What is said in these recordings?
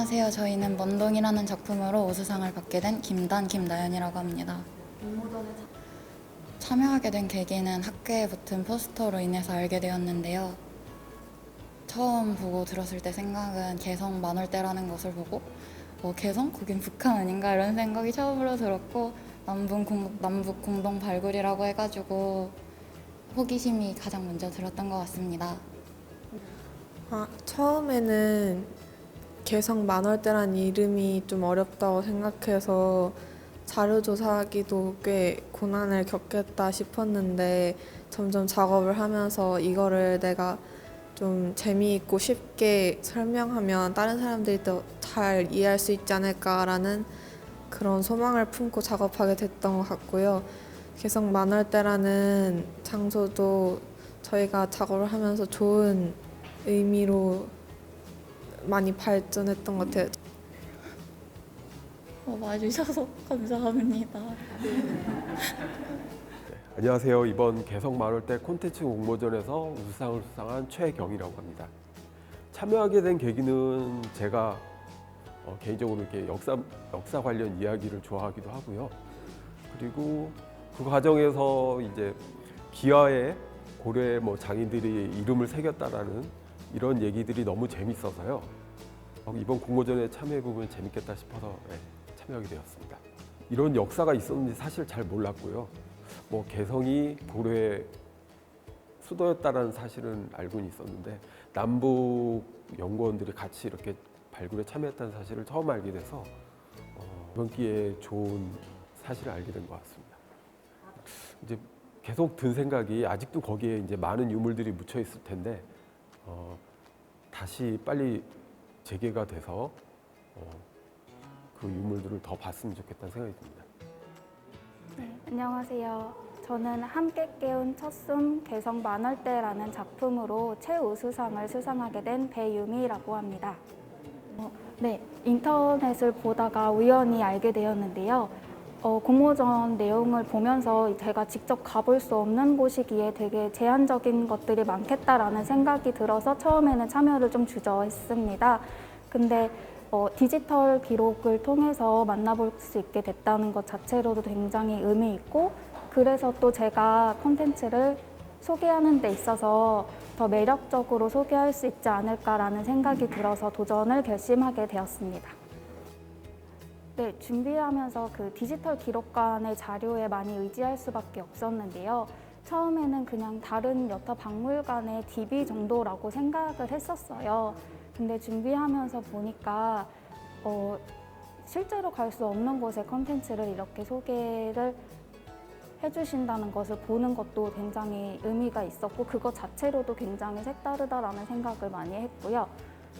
안녕하세요. 저희는 먼동이라는 작품으로 우수상을 받게 된 김나연이라고 합니다. 참여하게 된 계기는 학교에 붙은 포스터로 인해서 알게 되었는데요. 처음 보고 들었을 때 생각은 개성 만월대라는 것을 보고 개성? 거긴 북한 아닌가 이런 생각이 처음으로 들었고 남북 공동 발굴이라고 해가지고 호기심이 가장 먼저 들었던 것 같습니다. 처음에는 개성 만월대란 이름이 좀 어렵다고 생각해서 자료조사하기도 꽤 고난을 겪겠다 싶었는데 점점 작업을 하면서 이거를 내가 좀 재미있고 쉽게 설명하면 다른 사람들이 더 잘 이해할 수 있지 않을까라는 그런 소망을 품고 작업하게 됐던 것 같고요. 개성 만월대라는 장소도 저희가 작업을 하면서 좋은 의미로 많이 발전했던 것 같아요. 와주셔서 감사합니다. 안녕하세요. 이번 개성 만월대 콘텐츠 공모전에서 우수상을 수상한 최경이라고 합니다. 참여하게 된 계기는 제가 개인적으로 이렇게 역사 관련 이야기를 좋아하기도 하고요. 그리고 그 과정에서 이제 기아에 고려의 장인들이 이름을 새겼다라는 이런 얘기들이 너무 재밌어서요. 이번 공모전에 참여해보면 재밌겠다 싶어서 참여하게 되었습니다. 이런 역사가 있었는지 사실 잘 몰랐고요. 개성이 고려의 수도였다라는 사실은 알고는 있었는데 남북 연구원들이 같이 이렇게 발굴에 참여했다는 사실을 처음 알게 돼서 이번 기회에 좋은 사실을 알게 된 것 같습니다. 이제 계속 든 생각이 아직도 거기에 이제 많은 유물들이 묻혀 있을 텐데 다시 빨리 재개가 돼서 그 유물들을 더 봤으면 좋겠다는 생각이 듭니다. 네, 안녕하세요. 저는 함께 깨운 첫숨 개성 만월대라는 작품으로 최우수상을 수상하게 된 배유미라고 합니다. 네, 인터넷을 보다가 우연히 알게 되었는데요. 공모전 내용을 보면서 제가 직접 가볼 수 없는 곳이기에 되게 제한적인 것들이 많겠다라는 생각이 들어서 처음에는 참여를 좀 주저했습니다. 근데 디지털 기록을 통해서 만나볼 수 있게 됐다는 것 자체로도 굉장히 의미 있고, 그래서 또 제가 콘텐츠를 소개하는 데 있어서 더 매력적으로 소개할 수 있지 않을까라는 생각이 들어서 도전을 결심하게 되었습니다. 네, 준비하면서 그 디지털 기록관의 자료에 많이 의지할 수밖에 없었는데요. 처음에는 그냥 다른 여타 박물관의 DB 정도라고 생각을 했었어요. 근데 준비하면서 보니까 실제로 갈 수 없는 곳의 컨텐츠를 이렇게 소개를 해주신다는 것을 보는 것도 굉장히 의미가 있었고, 그것 자체로도 굉장히 색다르다라는 생각을 많이 했고요.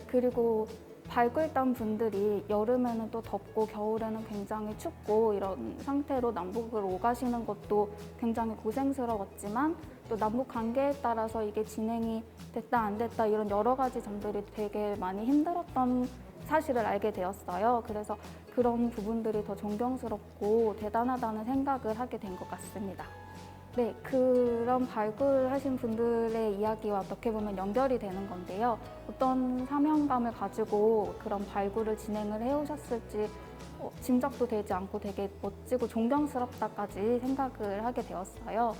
그리고 발굴단 분들이 여름에는 또 덥고 겨울에는 굉장히 춥고 이런 상태로 남북을 오가시는 것도 굉장히 고생스러웠지만, 또 남북 관계에 따라서 이게 진행이 됐다 안 됐다 이런 여러 가지 점들이 되게 많이 힘들었던 사실을 알게 되었어요. 그래서 그런 부분들이 더 존경스럽고 대단하다는 생각을 하게 된 것 같습니다. 네, 그런 발굴하신 분들의 이야기와 어떻게 보면 연결이 되는 건데요. 어떤 사명감을 가지고 그런 발굴을 진행을 해오셨을지 짐작도 되지 않고 되게 멋지고 존경스럽다까지 생각을 하게 되었어요.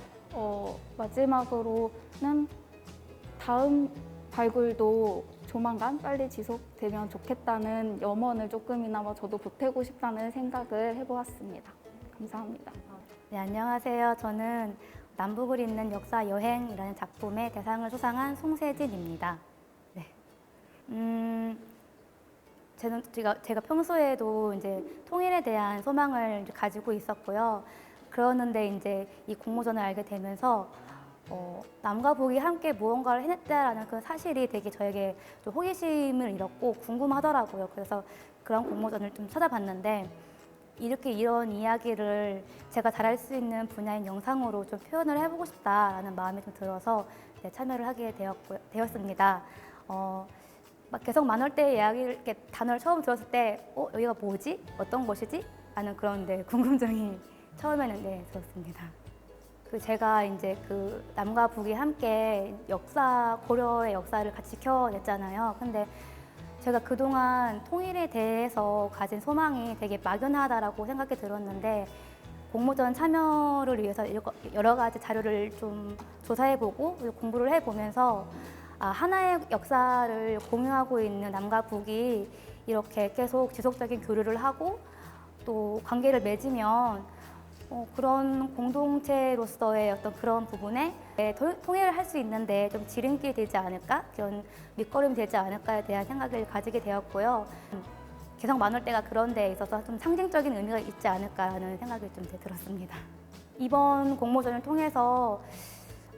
마지막으로는 다음 발굴도 조만간 빨리 지속되면 좋겠다는 염원을 조금이나마 저도 보태고 싶다는 생각을 해보았습니다. 감사합니다. 네, 안녕하세요. 저는 남북을 잇는 역사 여행이라는 작품의 대상을 수상한 송세진입니다. 네. 제가 평소에도 이제 통일에 대한 소망을 가지고 있었고요. 그러는데 이제 이 공모전을 알게 되면서 남과 북이 함께 무언가를 해냈다라는 그 사실이 되게 저에게 좀 호기심을 잃었고 궁금하더라고요. 그래서 그런 공모전을 좀 찾아봤는데 이렇게 이런 이야기를 제가 잘할 수 있는 분야인 영상으로 좀 표현을 해보고 싶다라는 마음이 좀 들어서 참여를 하게 되었습니다. 개성 만월대 이야기를 이렇게 단어를 처음 들었을 때 여기가 뭐지? 어떤 곳이지? 라는 그런 궁금증이 처음에는 들었습니다. 제가 이제 그 남과 북이 함께 고려의 역사를 같이 지켜냈잖아요. 근데 제가 그동안 통일에 대해서 가진 소망이 되게 막연하다라고 생각이 들었는데 공모전 참여를 위해서 여러 가지 자료를 좀 조사해보고 공부를 해보면서 하나의 역사를 공유하고 있는 남과 북이 이렇게 계속 지속적인 교류를 하고 또 관계를 맺으면 그런 공동체로서의 어떤 그런 부분에 통일을 할 수 있는데 좀 지름길이 되지 않을까? 그런 밑거름이 되지 않을까에 대한 생각을 가지게 되었고요. 개성 만월대가 그런 데에 있어서 좀 상징적인 의미가 있지 않을까라는 생각이 좀 들었습니다. 이번 공모전을 통해서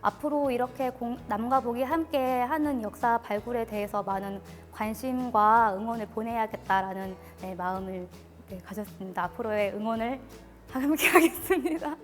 앞으로 이렇게 남과 북이 함께 하는 역사 발굴에 대해서 많은 관심과 응원을 보내야겠다라는 마음을 가졌습니다. 앞으로의 응원을 함께 하겠습니다.